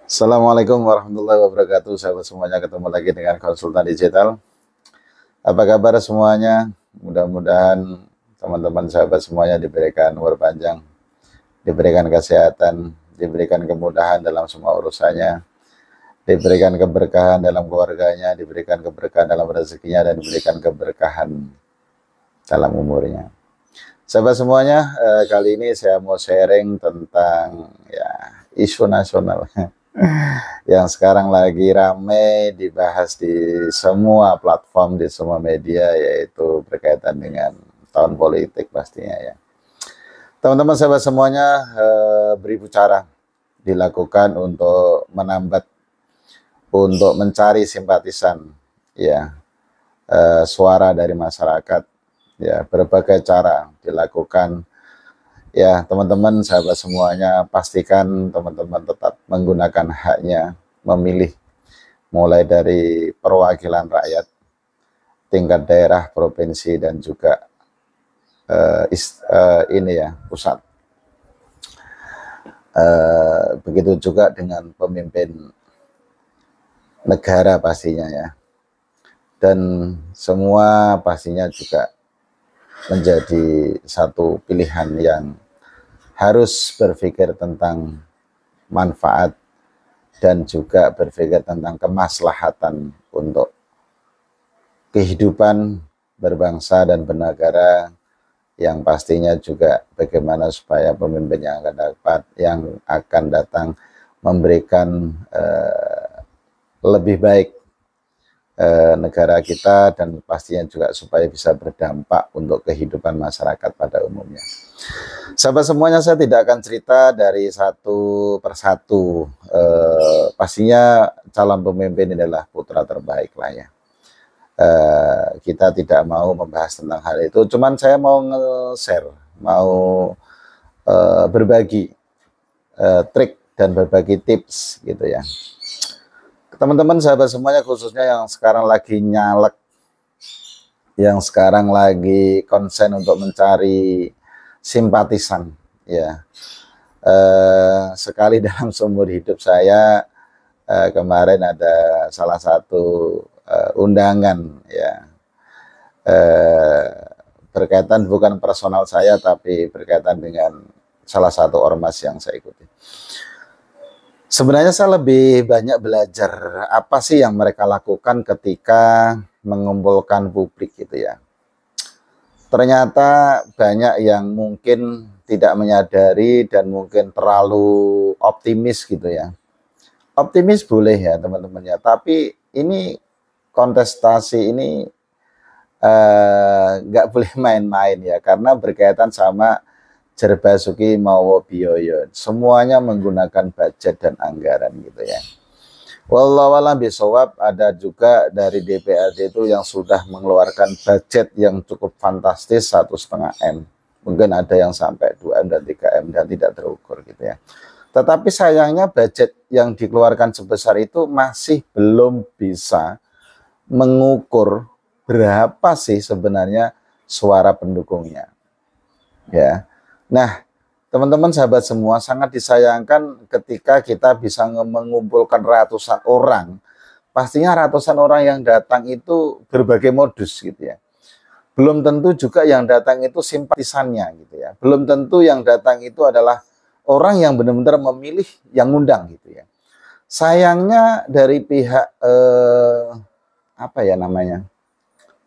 Assalamualaikum warahmatullahi wabarakatuh, sahabat semuanya. Ketemu lagi dengan konsultan digital. Apa kabar semuanya? Mudah-mudahan teman-teman sahabat semuanya diberikan umur panjang, diberikan kesehatan, diberikan kemudahan dalam semua urusannya, diberikan keberkahan dalam keluarganya, diberikan keberkahan dalam rezekinya, dan diberikan keberkahan dalam umurnya. Sahabat semuanya, kali ini saya mau sharing tentang isu nasional yang sekarang lagi rame dibahas di semua platform, di semua media, yaitu berkaitan dengan tahun politik pastinya ya. Teman-teman sahabat semuanya, beribu cara dilakukan untuk menambat, untuk mencari simpatisan ya, suara dari masyarakat ya. Berbagai cara dilakukan ya. Teman-teman sahabat semuanya, pastikan teman-teman tetap menggunakan haknya memilih, mulai dari perwakilan rakyat tingkat daerah, provinsi, dan juga pusat. Begitu juga dengan pemimpin negara pastinya ya. Dan semua pastinya juga menjadi satu pilihan yang harus berpikir tentang manfaat dan juga berpikir tentang kemaslahatan untuk kehidupan berbangsa dan bernegara, yang pastinya juga bagaimana supaya pemimpin yang akan datang memberikan lebih baik negara kita, dan pastinya juga supaya bisa berdampak untuk kehidupan masyarakat pada umumnya. Sahabat semuanya, saya tidak akan cerita dari satu persatu. Pastinya calon pemimpin adalah putra terbaik lah ya. Kita tidak mau membahas tentang hal itu, cuman saya mau nge-share, mau berbagi trik dan berbagi tips gitu ya. Teman-teman sahabat semuanya, khususnya yang sekarang lagi nyalek, yang sekarang lagi konsen untuk mencari simpatisan ya. Sekali dalam seumur hidup saya, kemarin ada salah satu undangan ya, berkaitan bukan personal saya, tapi berkaitan dengan salah satu ormas yang saya ikuti. Sebenarnya saya lebih banyak belajar apa sih yang mereka lakukan ketika mengumpulkan publik gitu ya. Ternyata banyak yang mungkin tidak menyadari dan mungkin terlalu optimis gitu ya. Optimis boleh ya teman-teman ya, tapi ini kontestasi ini nggak boleh main-main ya, karena berkaitan sama Jerbasuki Mawo Biyoyo. Semuanya menggunakan budget dan anggaran gitu ya. Wallahu a'lam bishawab. Ada juga dari DPRD itu yang sudah mengeluarkan budget yang cukup fantastis, 1,5 M. Mungkin ada yang sampai 2 M dan 3 M dan tidak terukur gitu ya. Tetapi sayangnya budget yang dikeluarkan sebesar itu masih belum bisa mengukur berapa sih sebenarnya suara pendukungnya ya. Nah, teman-teman sahabat semua, sangat disayangkan ketika kita bisa mengumpulkan ratusan orang. Pastinya ratusan orang yang datang itu berbagai modus gitu ya. Belum tentu juga yang datang itu simpatisannya gitu ya. Belum tentu yang datang itu adalah orang yang benar-benar memilih yang ngundang gitu ya. Sayangnya dari pihak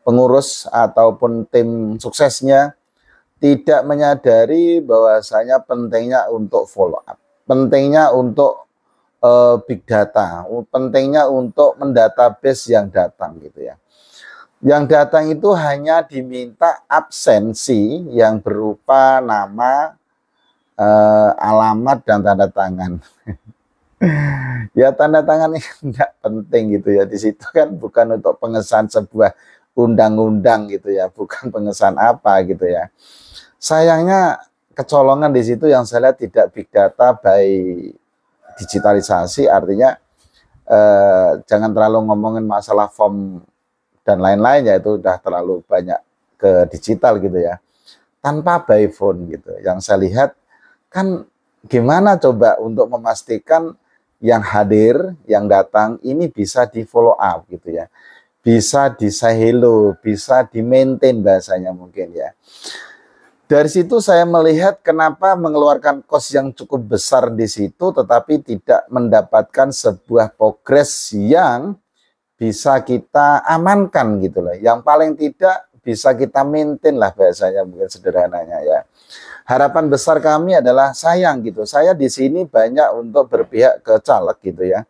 pengurus ataupun tim suksesnya tidak menyadari bahwasanya pentingnya untuk follow up, pentingnya untuk big data, pentingnya untuk mendatabase yang datang gitu ya. Yang datang itu hanya diminta absensi yang berupa nama, alamat, dan tanda tangan. Ya, tanda tangan ini tidak penting gitu ya. Di situ kan bukan untuk pengesahan sebuah undang-undang gitu ya, bukan pengesahan apa gitu ya. Sayangnya kecolongan di situ yang saya lihat tidak big data by digitalisasi, artinya jangan terlalu ngomongin masalah form dan lain-lain ya, itu udah terlalu banyak ke digital gitu ya, tanpa by phone gitu. Yang saya lihat kan gimana coba untuk memastikan yang hadir, yang datang ini bisa di follow up gitu ya. Bisa di say hello, bisa di maintain bahasanya mungkin ya. Dari situ saya melihat kenapa mengeluarkan kos yang cukup besar di situ tetapi tidak mendapatkan sebuah progres yang bisa kita amankan gitu loh. Yang paling tidak bisa kita maintain lah bahasanya mungkin sederhananya ya. Harapan besar kami adalah sayang gitu. Saya di sini banyak untuk berpihak ke caleg gitu ya.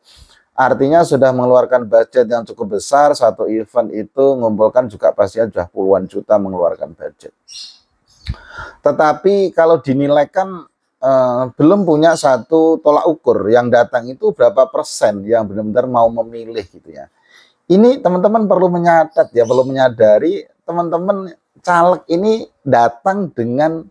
Artinya sudah mengeluarkan budget yang cukup besar, satu event itu mengumpulkan juga pastinya sudah puluhan juta mengeluarkan budget. Tetapi kalau dinilai kan belum punya satu tolak ukur yang datang itu berapa persen yang benar-benar mau memilih gitu ya. Ini teman-teman perlu menyadat ya, perlu menyadari teman-teman caleg ini datang dengan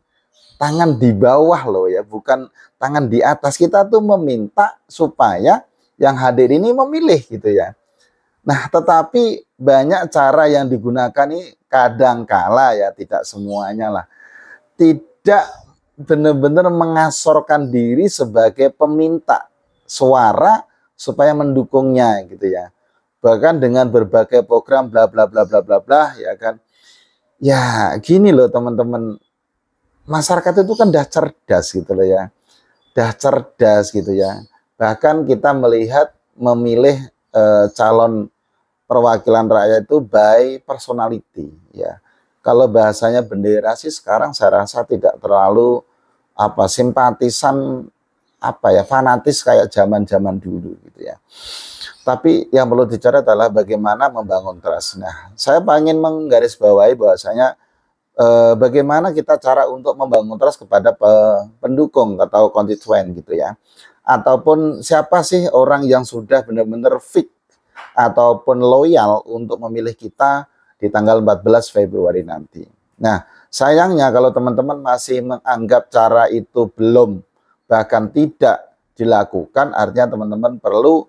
tangan di bawah loh ya, bukan tangan di atas. Kita tuh meminta supaya yang hadir ini memilih gitu ya. Nah, tetapi banyak cara yang digunakan ini kadang kala ya, tidak semuanya lah. Tidak benar-benar mengasorkan diri sebagai peminta suara supaya mendukungnya gitu ya. Bahkan dengan berbagai program bla bla bla bla bla bla ya kan. Ya, gini loh teman-teman. Masyarakat itu kan dah cerdas gitu loh ya. Dah cerdas gitu ya. Bahkan kita melihat memilih calon perwakilan rakyat itu by personality ya. Kalau bahasanya bendera sih sekarang saya rasa tidak terlalu simpatisan fanatis kayak zaman-zaman dulu gitu ya. Tapi yang perlu dicatat adalah bagaimana membangun trust. Nah, saya ingin menggarisbawahi bahwasanya bagaimana kita cara untuk membangun trust kepada pendukung atau konstituen gitu ya. Ataupun siapa sih orang yang sudah benar-benar fit ataupun loyal untuk memilih kita di tanggal 14 Februari nanti. Nah, sayangnya kalau teman-teman masih menganggap cara itu belum bahkan tidak dilakukan, artinya teman-teman perlu